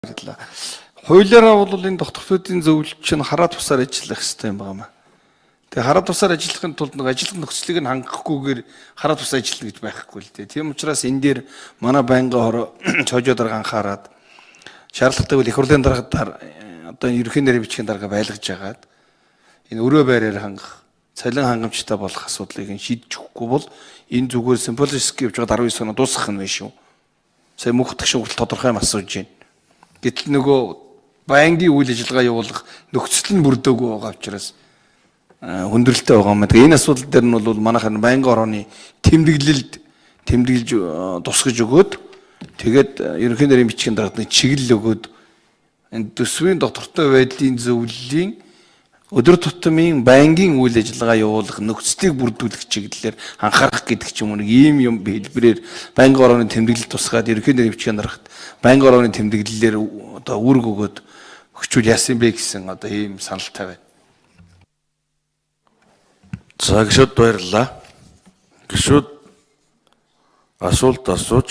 Баярлалаа. Хуулиараа бол энэ тогтворцоодын зөвлөлт чинь хараа тусаар ажиллах хэрэгтэй юм байна. Тэгээ хараа тусаар ажиллахын тулд нэг ажиллах нөхцөлийг нь хангахгүйгээр хараа тусаа ажиллана гэж байхгүй л дээ. Тийм учраас энэ дээр манай байнгын чожоо дарга анхаарад шаардлагатай бол их хурлын дарга одоо ерөнхий нэрийн бичгийн дарга байлгаж агаад энэ өрөө байраар хангах, цалин хангамжтай болох асуудлыг шийдэж өгөхгүй бол энэ зүгээр символически явж байгаа 19 оноо дуусгах нь биш үү? Сая мөнх тагшин хүртэл тодорхой юм асууж байна. Гэтэл нөгөө байнгын үйл ажиллагаа явуулах нөхцөл нь бүрдөөгүй байгаа учраас хүндрэлтэй байгаа юм. Тэгээ энэ асуудал дээр нь бол манайхаар байнгын орооны тэмдэглэж тусгаж өгөөд тэгээд ерөнхий нэрийн бичгийн даргад чиглэл өгөөд энэ төсвийн доктортой байдлын зөвлөлийн өдөр тутмын байнгын үйл ажиллагаа явуулах нөхцөлийг бүрдүүлэх чиглэлээр анхаарах гэдэг ч юм уу нэг ийм юм хэлбэрээр байнгын орооны тэмдэглэл тусгаад ерөнхий нэрийн бичгийн даргад байнгын орооны тэмдэглэлээр одоо үүрэг өгөөд өгчүүл яасан бэ гэсэн одоо ийм саналтай байна. За гişүүд баярлалаа. Гişүүд асуулт асууж